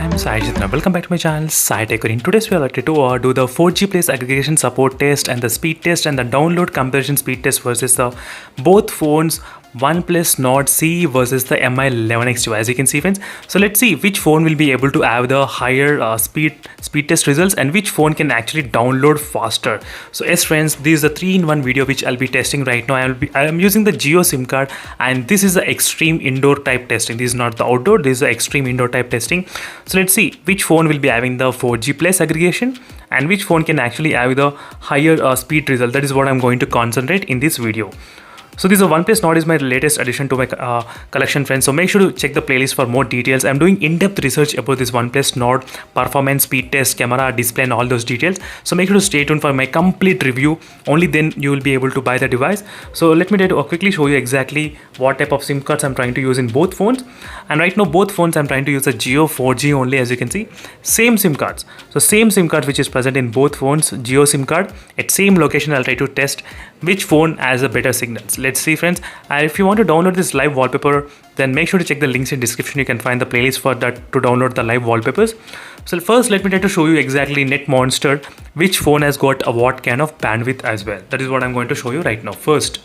I'm Sai Chitra. Welcome back to my channel Sai Tech. In today's video, I'd like to do the 4G Place aggregation support test and the speed test and the download comparison speed test versus the both phones OnePlus Nord CE versus the Mi11X device. As you can see, friends. So let's see which phone will be able to have the higher speed test results and which phone can actually download faster. So yes, friends, this is a 3-in-1 video which I'll be testing right now. I am using the Jio SIM card, and this is the extreme indoor type testing. This is not the outdoor. This is the extreme indoor type testing. So let's see which phone will be having the 4G Plus aggregation and which phone can actually have the higher speed result. That is what I'm going to concentrate in this video. So this is OnePlus Nord is my latest addition to my collection, friends. So make sure to check the playlist for more details. I'm doing in-depth research about this OnePlus Nord performance, speed test, camera, display and all those details. So make sure to stay tuned for my complete review. Only then you will be able to buy the device. So let me try to quickly show you exactly what type of SIM cards I'm trying to use in both phones. And right now both phones I'm trying to use the Jio 4G only, as you can see. Same SIM cards. So same SIM card which is present in both phones, Jio SIM card. At same location I'll try to test which phone has a better signals. Let's see, friends. And if you want to download this live wallpaper, then make sure to check the links in description. You can find the playlist for that to download the live wallpapers. So first let me try to show you exactly NetMonster which phone has got a what kind of bandwidth as well. That is what I'm going to show you right now. First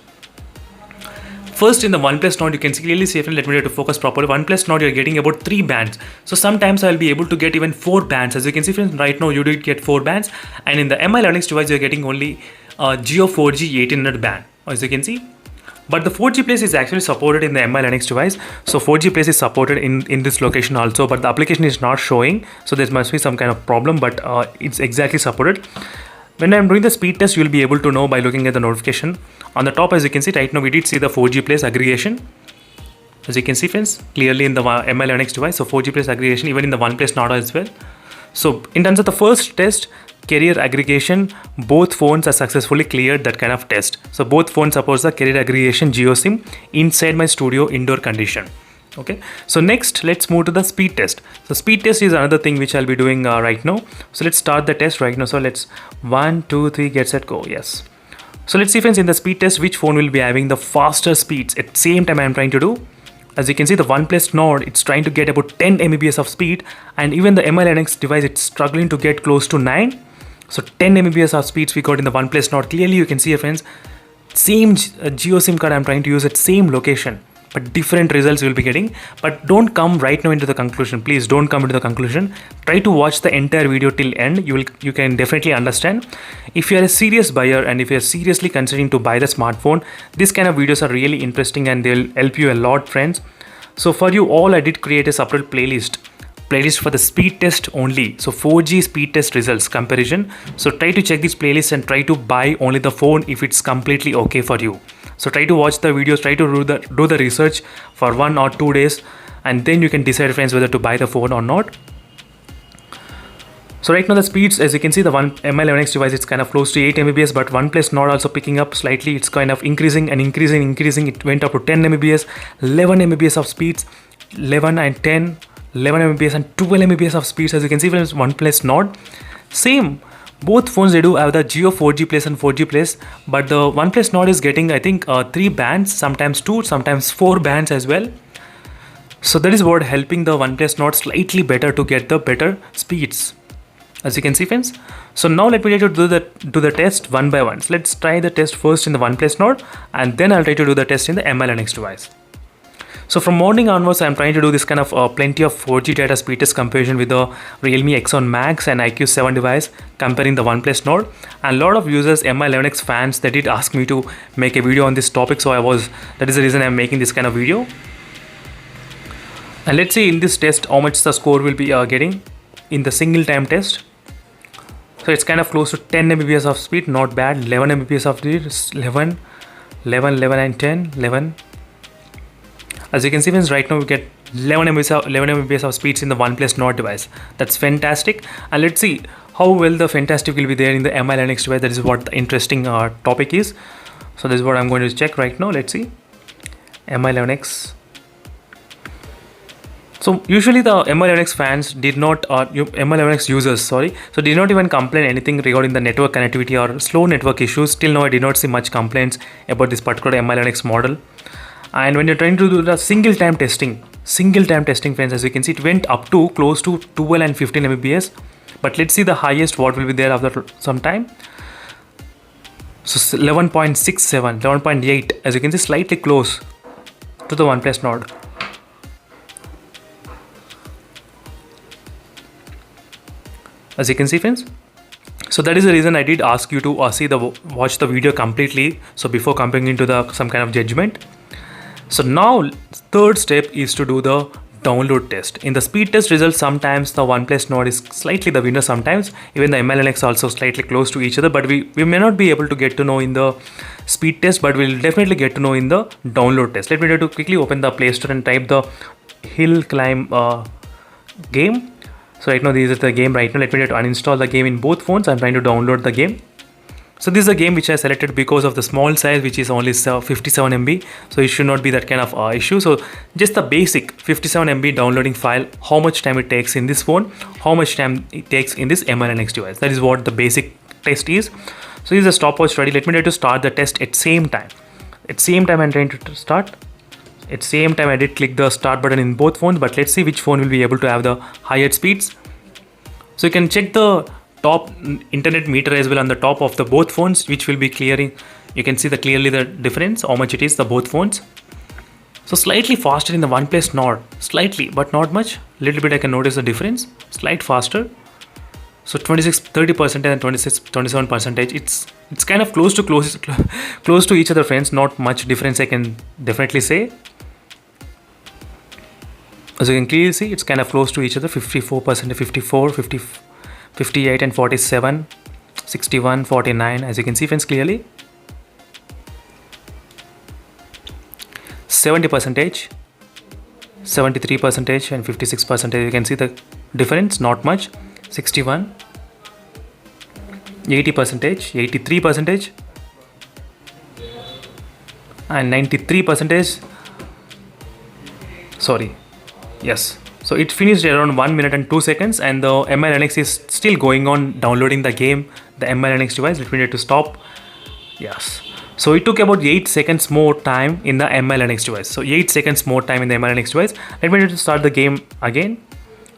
in the OnePlus Nord, you can clearly see, let me try to focus properly. OnePlus Nord, you're getting about 3 bands. So sometimes I'll be able to get even 4 bands. As you can see, friends, right now you did get 4 bands. And in the Mi11X device, you're getting only Jio 4G 1800 band, as you can see. But the 4G Place is actually supported in the Mi11X device. So 4G Place is supported in this location also, but the application is not showing. So there must be some kind of problem, but it's exactly supported. When I'm doing the speed test, you'll be able to know by looking at the notification. On the top, as you can see, right now we did see the 4G Place aggregation. As you can see, friends, clearly in the Mi11X device. So 4G Place aggregation, even in the OnePlus Nord as well. So in terms of the first test, carrier aggregation, both phones are successfully cleared that kind of test. So both phones supports the carrier aggregation Jio SIM inside my studio indoor condition. Okay, so next let's move to the speed test. So speed test is another thing which I'll be doing right now. So let's start the test right now. So let's 1 2 3 get set go. Yes. So let's see, friends, in the speed test which phone will be having the faster speeds at the same time I'm trying to do. As you can see, the OnePlus Nord, it's trying to get about 10 Mbps of speed, and even the Mi11X device, it's struggling to get close to 9. So 10 Mbps of speeds we got in the OnePlus Nord. Clearly you can see, friends, same Jio SIM card I'm trying to use at same location, but different results you'll be getting. But don't come right now into the conclusion. Please don't come into the conclusion. Try to watch the entire video till end. You can definitely understand. If you are a serious buyer and if you are seriously considering to buy the smartphone, this kind of videos are really interesting and they'll help you a lot, friends. So for you all, I did create a separate playlist for the speed test only. So 4G speed test results comparison. So try to check this playlist and try to buy only the phone if it's completely okay for you. So try to watch the videos, try to do the research for 1 or 2 days, and then you can decide, friends, whether to buy the phone or not. So right now the speeds, as you can see, the Mi11X device, it's kind of close to 8 Mbps, but OnePlus Nord also picking up slightly. It's kind of increasing and increasing. It went up to 10 Mbps, 11 Mbps of speeds, 11 and 10, 11 Mbps and 12 Mbps of speeds. As you can see, friends, OnePlus Nord, same. Both phones, they do have the Jio 4G Place and 4G Place, but the OnePlus Nord is getting, I think, 3 bands, sometimes 2, sometimes 4 bands as well. So that is what helping the OnePlus Nord slightly better to get the better speeds, as you can see, friends. So now let me try to do the test one by one. So let's try the test first in the OnePlus Nord, and then I'll try to do the test in the Mi11X device. So from morning onwards, I'm trying to do this kind of plenty of 4G data speed test comparison with the Realme X1 Max and iQOO 7 device, comparing the OnePlus Nord. And a lot of users, Mi11X fans, they did ask me to make a video on this topic. So that is the reason I'm making this kind of video. And let's see in this test how much the score will be getting in the single time test. So it's kind of close to 10 Mbps of speed, not bad. 11 Mbps of speed, 11 and 10, 11. As you can see, friends, right now we get 11 Mbps of speeds in the OnePlus Nord device. That's fantastic. And let's see how well the fantastic will be there in the Mi11X device. That is what the interesting topic is. So this is what I'm going to check right now. Let's see Mi11X. So usually the Mi11X fans did not, Mi11X users, sorry, so did not even complain anything regarding the network connectivity or slow network issues. Till now I did not see much complaints about this particular Mi11X model. And when you're trying to do the single time testing, single time testing, friends. As you can see, it went up to close to 12 and 15 Mbps, but let's see the highest what will be there after some time. So 11.67, 11.8, as you can see, slightly close to the OnePlus Nord. As you can see, friends, so that is the reason I did ask you to watch the video completely, so before coming into some kind of judgment. So now third step is to do the download test. In the speed test results, sometimes the OnePlus Nord is slightly the winner, sometimes even the MLNX also slightly close to each other, but we may not be able to get to know in the speed test, but we'll definitely get to know in the download test. Let me try to quickly open the Play Store and type the Hill Climb game. So right now this is the game right now. Let me try to uninstall the game in both phones. I'm trying to download the game. So this is a game which I selected because of the small size, which is only 57 MB. So it should not be that kind of issue. So just the basic 57 MB downloading file, how much time it takes in this phone, how much time it takes in this MLNX device. That is what the basic test is. So this is a stopwatch ready. Let me try to start the test at same time. At same time I'm trying to start. At same time I did click the start button in both phones, but let's see which phone will be able to have the higher speeds. So you can check the top internet meter as well on the top of the both phones, which will be clearing. You can see clearly the difference, how much it is, the both phones. So slightly faster in the OnePlus Nord, slightly, but not much. Little bit I can notice the difference, slight faster. So 30% and 27%. It's kind of close to each other, friends. Not much difference, I can definitely say. As you can clearly see, it's kind of close to each other. 54%, 54, 50, 58 and 47, 61, 49. As you can see, friends, clearly. 70%, 73% and 56%. You can see the difference, not much. 61, 80%, 83% and 93%. Sorry. Yes, so it finished around 1 minute and 2 seconds, and the MLNX is still going on downloading the game, the MLNX device. Let me need to stop. Yes, so it took about 8 seconds more time in the MLNX device. So 8 seconds more time in the MLNX device. Let me need to start the game again.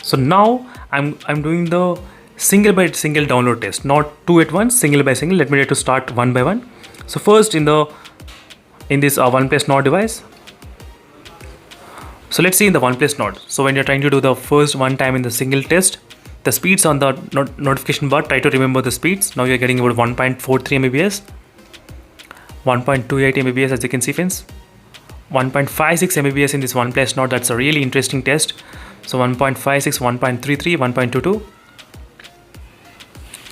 So now I'm doing the single by single download test, not two at once, single by single. Let me need to start one by one. So first in this OnePlus Nord device. So let's see in the OnePlus Nord. So when you're trying to do the first one time in the single test, the speeds on the notification bar, try to remember the speeds. Now you're getting about 1.43 Mbps, 1.28 Mbps, as you can see, friends. 1.56 Mbps in this OnePlus Nord. That's a really interesting test. So 1.56, 1.33, 1.22.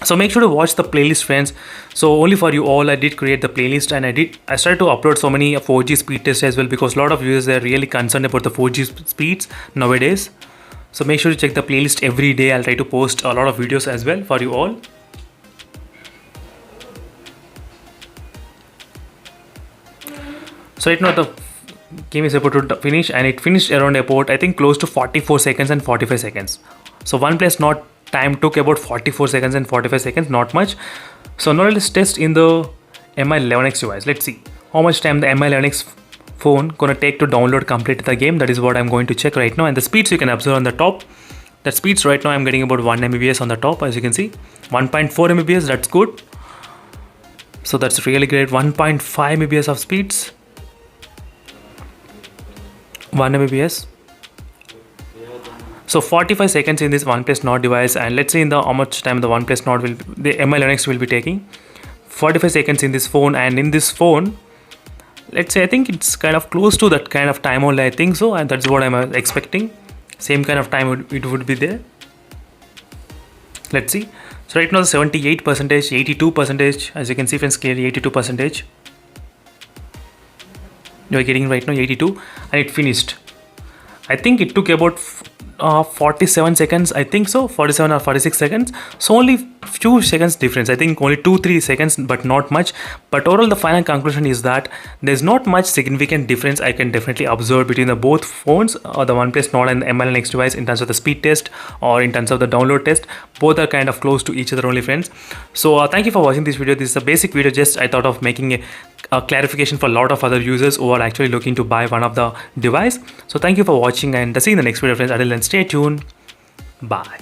So make sure to watch the playlist, friends. So only for you all, I did create the playlist, and I started to upload so many 4G speed tests as well, because a lot of users are really concerned about the 4G speeds nowadays. So make sure to check the playlist every day. I'll try to post a lot of videos as well for you all. So right now the game is about to finish, and it finished around about, I think, close to 44 seconds and 45 seconds. So OnePlus Nord time took about 44 seconds and 45 seconds, not much. So now let's test in the MI11X device. Let's see how much time the MI11X phone gonna take to download complete the game. That is what I'm going to check right now. And the speeds you can observe on the top. The speeds right now I'm getting about 1 Mbps on the top, as you can see. 1.4 Mbps, that's good. So that's really great. 1.5 Mbps of speeds. 1 Mbps. So 45 seconds in this OnePlus Nord device, and let's see in the how much time the OnePlus Nord the MI11X will be taking. 45 seconds in this phone, and in this phone, let's say I think it's kind of close to that kind of time only, I think so, and that's what I'm expecting. Same kind of time it would be there. Let's see. So right now 78%, 82%, as you can see, friends, clearly 82%. You're getting right now 82, and it finished. I think it took about 47 seconds, I think so, 47 or 46 seconds. So only few seconds difference, I think only 2-3 seconds, but not much. But overall the final conclusion is that there's not much significant difference I can definitely observe between the both phones, or the OnePlus Nord and the MLNX device, in terms of the speed test or in terms of the download test. Both are kind of close to each other only, friends. So thank you for watching this video. This is a basic video, just I thought of making a a clarification for a lot of other users who are actually looking to buy one of the device. So thank you for watching and see you in the next video, friends. Until then, stay tuned. Bye.